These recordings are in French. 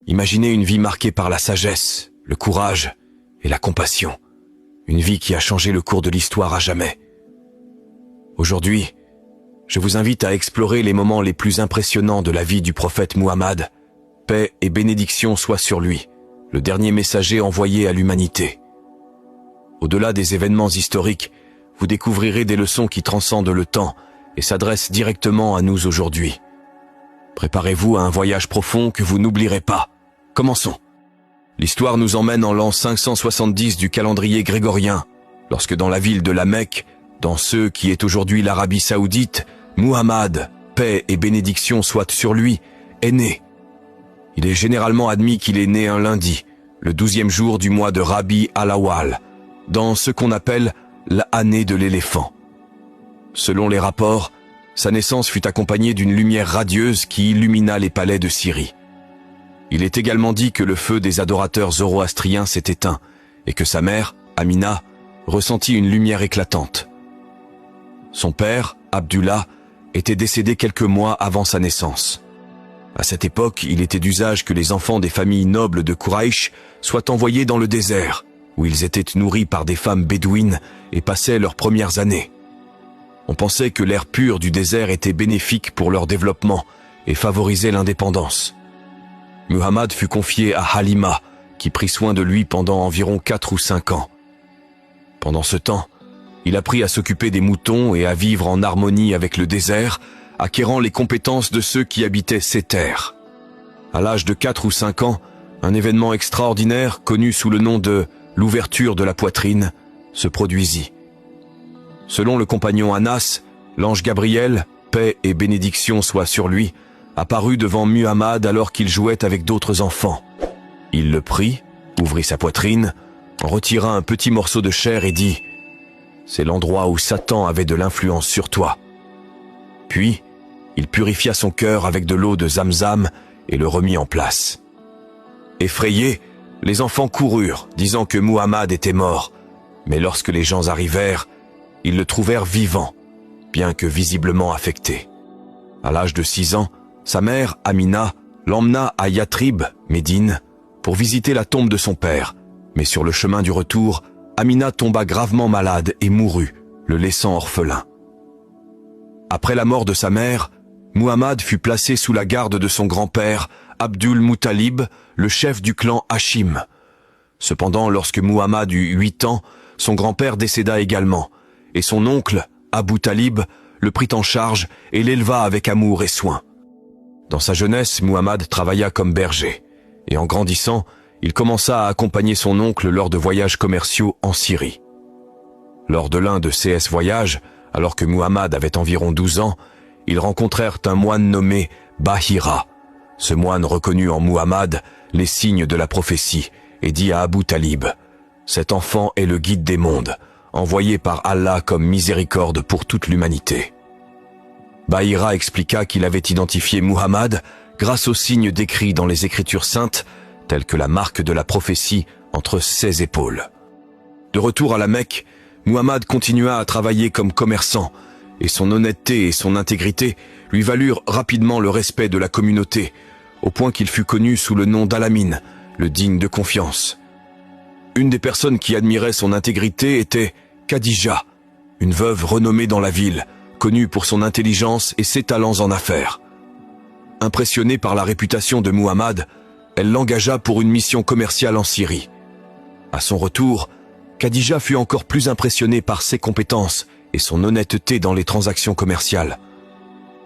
Imaginez une vie marquée par la sagesse, le courage et la compassion. Une vie qui a changé le cours de l'histoire à jamais. Aujourd'hui, je vous invite à explorer les moments les plus impressionnants de la vie du prophète Muhammad. Paix et bénédiction soient sur lui, le dernier messager envoyé à l'humanité. Au-delà des événements historiques, vous découvrirez des leçons qui transcendent le temps et s'adressent directement à nous aujourd'hui. Préparez-vous à un voyage profond que vous n'oublierez pas. Commençons. L'histoire nous emmène en l'an 570 du calendrier grégorien, lorsque dans la ville de la Mecque, dans ce qui est aujourd'hui l'Arabie Saoudite, Muhammad, paix et bénédiction soient sur lui, est né. Il est généralement admis qu'il est né un lundi, le 12e jour du mois de Rabi al-Awwal, dans ce qu'on appelle l'année de l'éléphant. Selon les rapports, sa naissance fut accompagnée d'une lumière radieuse qui illumina les palais de Syrie. Il est également dit que le feu des adorateurs zoroastriens s'est éteint et que sa mère, Amina, ressentit une lumière éclatante. Son père, Abdullah, était décédé quelques mois avant sa naissance. À cette époque, il était d'usage que les enfants des familles nobles de Quraïch soient envoyés dans le désert, où ils étaient nourris par des femmes bédouines et passaient leurs premières années. On pensait que l'air pur du désert était bénéfique pour leur développement et favorisait l'indépendance. Muhammad fut confié à Halima, qui prit soin de lui pendant environ 4 ou 5 ans. Pendant ce temps, il apprit à s'occuper des moutons et à vivre en harmonie avec le désert, acquérant les compétences de ceux qui habitaient ces terres. À l'âge de 4 ou 5 ans, un événement extraordinaire, connu sous le nom de l'ouverture de la poitrine, se produisit. Selon le compagnon Anas, l'ange Gabriel, paix et bénédiction soient sur lui, apparut devant Muhammad alors qu'il jouait avec d'autres enfants. Il le prit, ouvrit sa poitrine, en retira un petit morceau de chair et dit « C'est l'endroit où Satan avait de l'influence sur toi. » Puis, il purifia son cœur avec de l'eau de Zamzam et le remit en place. Effrayés, les enfants coururent, disant que Muhammad était mort, mais lorsque les gens arrivèrent, ils le trouvèrent vivant, bien que visiblement affecté. À l'âge de 6 ans, sa mère, Amina, l'emmena à Yatrib, Médine, pour visiter la tombe de son père. Mais sur le chemin du retour, Amina tomba gravement malade et mourut, le laissant orphelin. Après la mort de sa mère, Muhammad fut placé sous la garde de son grand-père, Abdul Muttalib, le chef du clan Hachim. Cependant, lorsque Muhammad eut 8 ans, son grand-père décéda également, et son oncle, Abu Talib, le prit en charge et l'éleva avec amour et soin. Dans sa jeunesse, Muhammad travailla comme berger, et en grandissant, il commença à accompagner son oncle lors de voyages commerciaux en Syrie. Lors de l'un de ces voyages, alors que Muhammad avait environ 12 ans, ils rencontrèrent un moine nommé Bahira. Ce moine reconnut en Muhammad les signes de la prophétie et dit à Abu Talib « Cet enfant est le guide des mondes, envoyé par Allah comme miséricorde pour toute l'humanité. » Bahira expliqua qu'il avait identifié Muhammad grâce aux signes décrits dans les Écritures saintes, tels que la marque de la prophétie entre ses épaules. De retour à la Mecque, Muhammad continua à travailler comme commerçant, et son honnêteté et son intégrité lui valurent rapidement le respect de la communauté, au point qu'il fut connu sous le nom d'Alamin, le digne de confiance. Une des personnes qui admirait son intégrité était Khadija, une veuve renommée dans la ville, connue pour son intelligence et ses talents en affaires. Impressionnée par la réputation de Muhammad, elle l'engagea pour une mission commerciale en Syrie. À son retour, Khadija fut encore plus impressionnée par ses compétences et son honnêteté dans les transactions commerciales.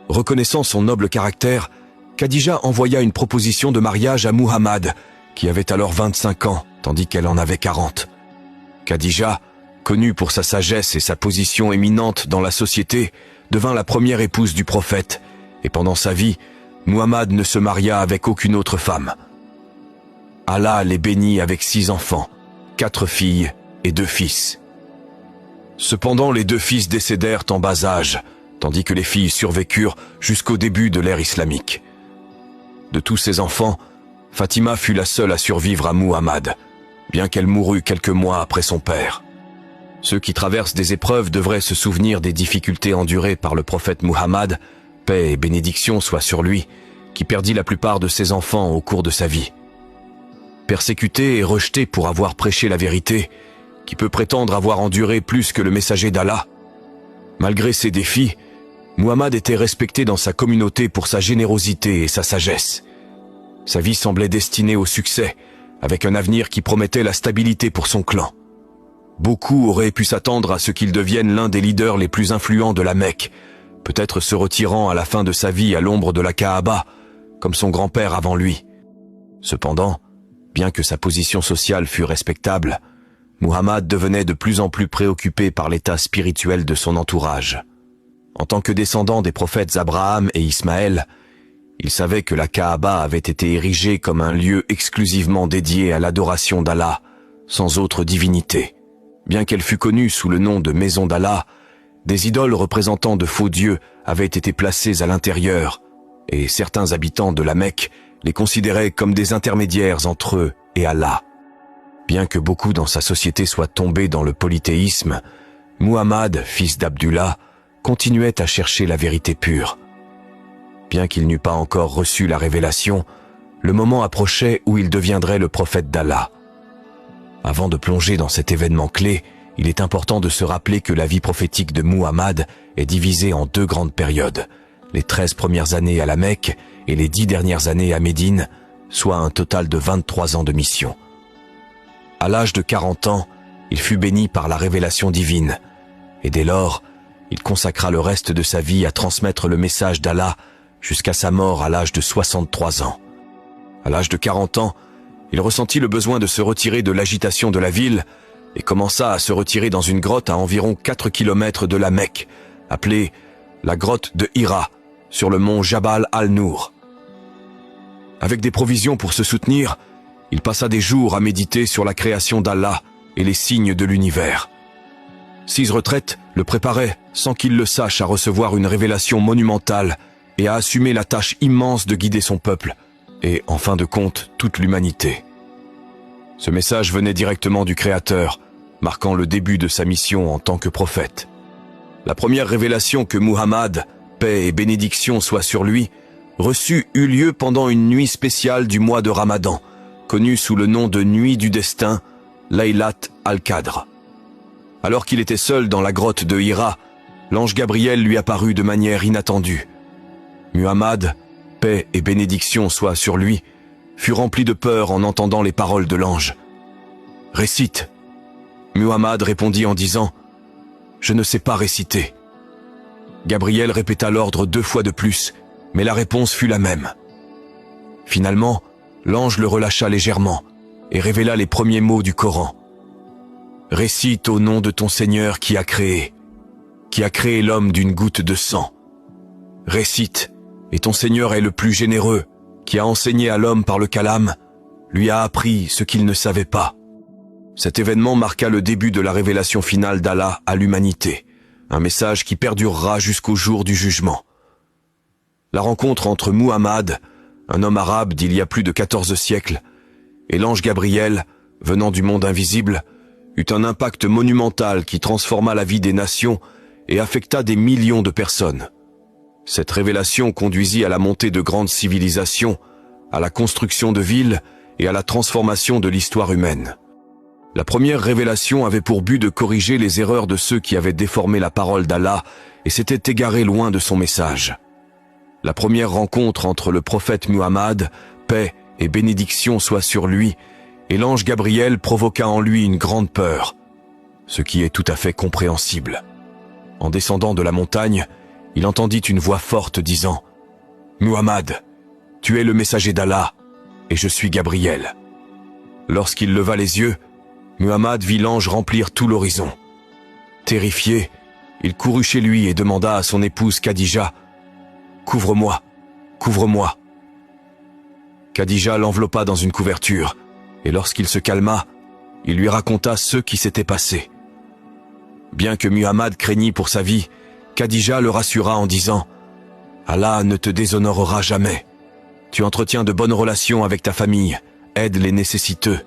Reconnaissant son noble caractère, Khadija envoya une proposition de mariage à Muhammad, qui avait alors 25 ans, tandis qu'elle en avait 40. Khadija, connue pour sa sagesse et sa position éminente dans la société, devint la première épouse du prophète, et pendant sa vie, Muhammad ne se maria avec aucune autre femme. Allah les bénit avec 6 enfants, 4 filles et 2 fils. Cependant, les 2 fils décédèrent en bas âge, tandis que les filles survécurent jusqu'au début de l'ère islamique. De tous ces enfants, Fatima fut la seule à survivre à Muhammad, bien qu'elle mourût quelques mois après son père. Ceux qui traversent des épreuves devraient se souvenir des difficultés endurées par le prophète Muhammad, paix et bénédiction soient sur lui, qui perdit la plupart de ses enfants au cours de sa vie. persécuté et rejeté pour avoir prêché la vérité, qui peut prétendre avoir enduré plus que le messager d'Allah? Malgré ces défis, Muhammad était respecté dans sa communauté pour sa générosité et sa sagesse. Sa vie semblait destinée au succès, avec un avenir qui promettait la stabilité pour son clan. Beaucoup auraient pu s'attendre à ce qu'il devienne l'un des leaders les plus influents de la Mecque, peut-être se retirant à la fin de sa vie à l'ombre de la Kaaba, comme son grand-père avant lui. Cependant, bien que sa position sociale fût respectable, Muhammad devenait de plus en plus préoccupé par l'état spirituel de son entourage. En tant que descendant des prophètes Abraham et Ismaël, il savait que la Kaaba avait été érigée comme un lieu exclusivement dédié à l'adoration d'Allah, sans autre divinité. Bien qu'elle fût connue sous le nom de Maison d'Allah, des idoles représentant de faux dieux avaient été placées à l'intérieur, et certains habitants de la Mecque les considéraient comme des intermédiaires entre eux et Allah. Bien que beaucoup dans sa société soient tombés dans le polythéisme, Muhammad, fils d'Abdullah, continuait à chercher la vérité pure. Bien qu'il n'eût pas encore reçu la révélation, le moment approchait où il deviendrait le prophète d'Allah. Avant de plonger dans cet événement clé, il est important de se rappeler que la vie prophétique de Muhammad est divisée en 2 grandes périodes, les 13 premières années à la Mecque et les 10 dernières années à Médine, soit un total de 23 ans de mission. À l'âge de 40 ans, il fut béni par la révélation divine, et dès lors, il consacra le reste de sa vie à transmettre le message d'Allah jusqu'à sa mort à l'âge de 63 ans. À l'âge de 40 ans, il ressentit le besoin de se retirer de l'agitation de la ville et commença à se retirer dans une grotte à environ 4 kilomètres de la Mecque, appelée la grotte de Hira, sur le mont Jabal al-Nour. Avec des provisions pour se soutenir, il passa des jours à méditer sur la création d'Allah et les signes de l'univers. 6 retraites le préparaient, sans qu'il le sache, à recevoir une révélation monumentale et à assumer la tâche immense de guider son peuple, et, en fin de compte, toute l'humanité. Ce message venait directement du Créateur, marquant le début de sa mission en tant que prophète. La première révélation que Muhammad, paix et bénédiction soient sur lui, reçut eut lieu pendant une nuit spéciale du mois de Ramadan, connue sous le nom de Nuit du Destin, Laylat al-Qadr. Alors qu'il était seul dans la grotte de Hira, l'ange Gabriel lui apparut de manière inattendue. Muhammad, paix et bénédiction soient sur lui, fut rempli de peur en entendant les paroles de l'ange. « Récite !» Muhammad répondit en disant « Je ne sais pas réciter. » Gabriel répéta l'ordre 2 fois de plus, mais la réponse fut la même. Finalement, l'ange le relâcha légèrement et révéla les premiers mots du Coran. « Récite au nom de ton Seigneur qui a créé l'homme d'une goutte de sang. Récite, et ton Seigneur est le plus généreux, qui a enseigné à l'homme par le calame, lui a appris ce qu'il ne savait pas. » Cet événement marqua le début de la révélation finale d'Allah à l'humanité, un message qui perdurera jusqu'au jour du jugement. La rencontre entre Muhammad, un homme arabe d'il y a plus de 14 siècles, et l'ange Gabriel, venant du monde invisible, eut un impact monumental qui transforma la vie des nations et affecta des millions de personnes. Cette révélation conduisit à la montée de grandes civilisations, à la construction de villes et à la transformation de l'histoire humaine. La première révélation avait pour but de corriger les erreurs de ceux qui avaient déformé la parole d'Allah et s'étaient égarés loin de son message. La première rencontre entre le prophète Muhammad, paix et bénédiction soient sur lui, et l'ange Gabriel provoqua en lui une grande peur, ce qui est tout à fait compréhensible. En descendant de la montagne, il entendit une voix forte disant « Muhammad, tu es le messager d'Allah, et je suis Gabriel. » Lorsqu'il leva les yeux, Muhammad vit l'ange remplir tout l'horizon. Terrifié, il courut chez lui et demanda à son épouse Khadija « Couvre-moi, couvre-moi !» Khadija l'enveloppa dans une couverture, et lorsqu'il se calma, il lui raconta ce qui s'était passé. Bien que Muhammad craignît pour sa vie, Khadija le rassura en disant « Allah ne te déshonorera jamais. Tu entretiens de bonnes relations avec ta famille, aides les nécessiteux,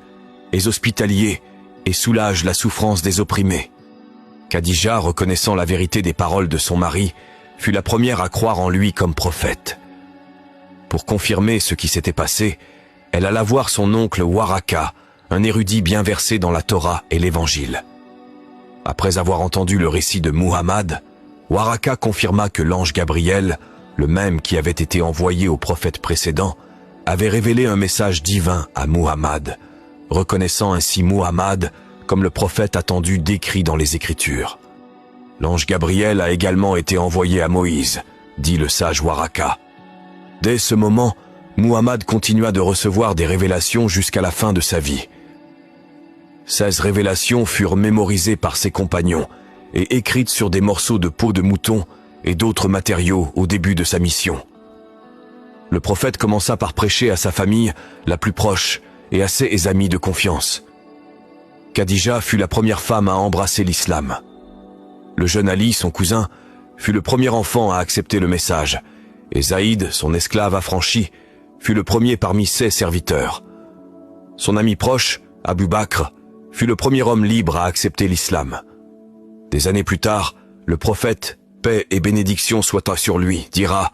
es hospitalier et soulages la souffrance des opprimés. » Khadija, reconnaissant la vérité des paroles de son mari, fut la première à croire en lui comme prophète. Pour confirmer ce qui s'était passé, elle alla voir son oncle Waraka, un érudit bien versé dans la Torah et l'Évangile. Après avoir entendu le récit de Muhammad, Waraka confirma que l'ange Gabriel, le même qui avait été envoyé au prophète précédent, avait révélé un message divin à Muhammad, reconnaissant ainsi Muhammad comme le prophète attendu décrit dans les Écritures. L'ange Gabriel a également été envoyé à Moïse, dit le sage Waraka. Dès ce moment, Muhammad continua de recevoir des révélations jusqu'à la fin de sa vie. 16 révélations furent mémorisées par ses compagnons et écrites sur des morceaux de peau de mouton et d'autres matériaux au début de sa mission. Le prophète commença par prêcher à sa famille la plus proche et à ses amis de confiance. Khadija fut la première femme à embrasser l'islam. Le jeune Ali, son cousin, fut le premier enfant à accepter le message, et Zaïd, son esclave affranchi, fut le premier parmi ses serviteurs. Son ami proche, Abu Bakr, fut le premier homme libre à accepter l'islam. Des années plus tard, le prophète, paix et bénédiction soient sur lui, dira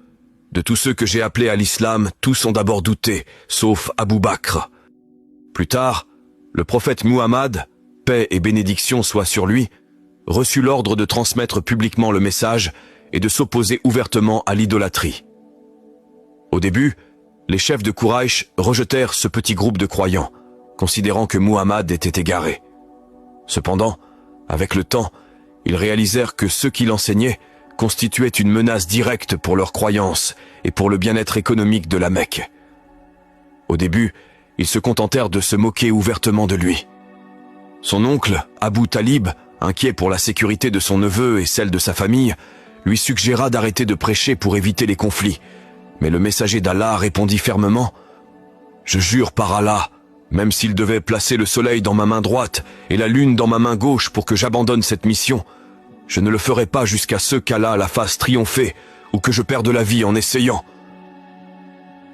« De tous ceux que j'ai appelés à l'islam, tous ont d'abord douté, sauf Abu Bakr. » Plus tard, le prophète Muhammad, paix et bénédiction soient sur lui, reçut l'ordre de transmettre publiquement le message et de s'opposer ouvertement à l'idolâtrie. Au début, les chefs de Quraïch rejetèrent ce petit groupe de croyants, considérant que Muhammad était égaré. Cependant, avec le temps, ils réalisèrent que ceux qui l'enseignaient constituaient une menace directe pour leurs croyances et pour le bien-être économique de la Mecque. Au début, ils se contentèrent de se moquer ouvertement de lui. Son oncle, Abu Talib, inquiet pour la sécurité de son neveu et celle de sa famille, lui suggéra d'arrêter de prêcher pour éviter les conflits. Mais le messager d'Allah répondit fermement « Je jure par Allah, même s'il devait placer le soleil dans ma main droite et la lune dans ma main gauche pour que j'abandonne cette mission, je ne le ferai pas jusqu'à ce qu'Allah la fasse triompher ou que je perde la vie en essayant. »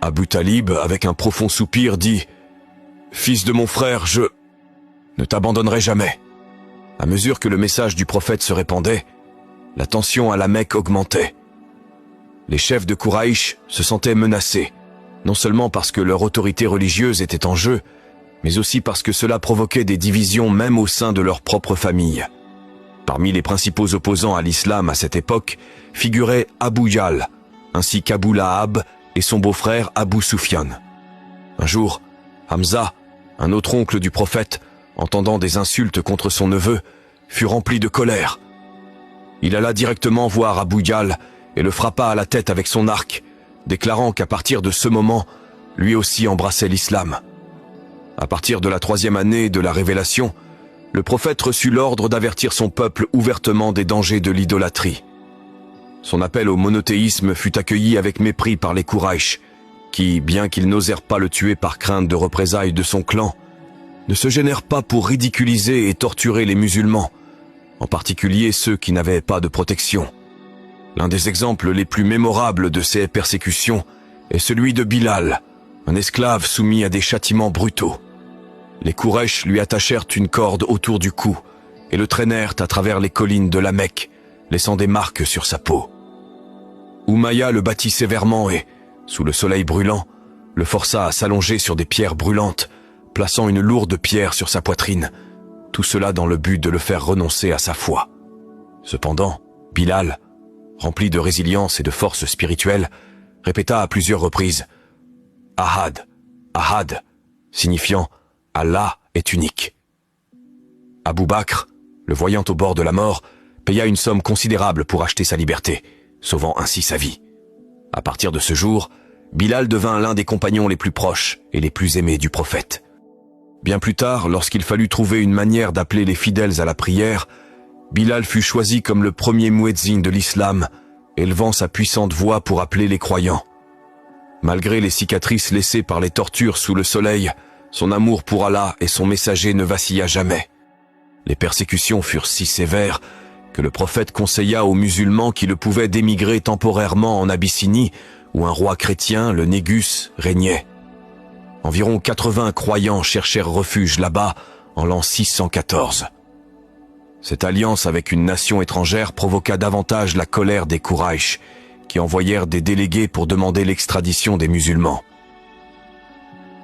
Abu Talib, avec un profond soupir, dit « Fils de mon frère, je ne t'abandonnerai jamais. » À mesure que le message du prophète se répandait, la tension à la Mecque augmentait. Les chefs de Quraïch se sentaient menacés, non seulement parce que leur autorité religieuse était en jeu, mais aussi parce que cela provoquait des divisions même au sein de leur propre famille. Parmi les principaux opposants à l'islam à cette époque figuraient Abu Jahl, ainsi qu'Abu Lahab et son beau-frère Abu Sufyan. Un jour, Hamza, un autre oncle du prophète, entendant des insultes contre son neveu, fut rempli de colère. Il alla directement voir Abu Jahl et le frappa à la tête avec son arc, déclarant qu'à partir de ce moment, lui aussi embrassait l'islam. À partir de la 3e année de la révélation, le prophète reçut l'ordre d'avertir son peuple ouvertement des dangers de l'idolâtrie. Son appel au monothéisme fut accueilli avec mépris par les Quraïch, qui, bien qu'ils n'osèrent pas le tuer par crainte de représailles de son clan, ne se gênèrent pas pour ridiculiser et torturer les musulmans, en particulier ceux qui n'avaient pas de protection. L'un des exemples les plus mémorables de ces persécutions est celui de Bilal, un esclave soumis à des châtiments brutaux. Les Quraïch lui attachèrent une corde autour du cou et le traînèrent à travers les collines de la Mecque, laissant des marques sur sa peau. Umayya le battit sévèrement et, sous le soleil brûlant, le força à s'allonger sur des pierres brûlantes, plaçant une lourde pierre sur sa poitrine, tout cela dans le but de le faire renoncer à sa foi. Cependant, Bilal, rempli de résilience et de force spirituelle, répéta à plusieurs reprises « Ahad, Ahad », signifiant « Allah est unique ». Abu Bakr, le voyant au bord de la mort, paya une somme considérable pour acheter sa liberté, sauvant ainsi sa vie. À partir de ce jour, Bilal devint l'un des compagnons les plus proches et les plus aimés du prophète. Bien plus tard, lorsqu'il fallut trouver une manière d'appeler les fidèles à la prière, Bilal fut choisi comme le premier muezzin de l'islam, élevant sa puissante voix pour appeler les croyants. Malgré les cicatrices laissées par les tortures sous le soleil, son amour pour Allah et son messager ne vacilla jamais. Les persécutions furent si sévères que le prophète conseilla aux musulmans qui le pouvaient d'émigrer temporairement en Abyssinie, où un roi chrétien, le Négus, régnait. Environ 80 croyants cherchèrent refuge là-bas en l'an 614. Cette alliance avec une nation étrangère provoqua davantage la colère des Quraïch, qui envoyèrent des délégués pour demander l'extradition des musulmans.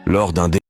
Lors d'un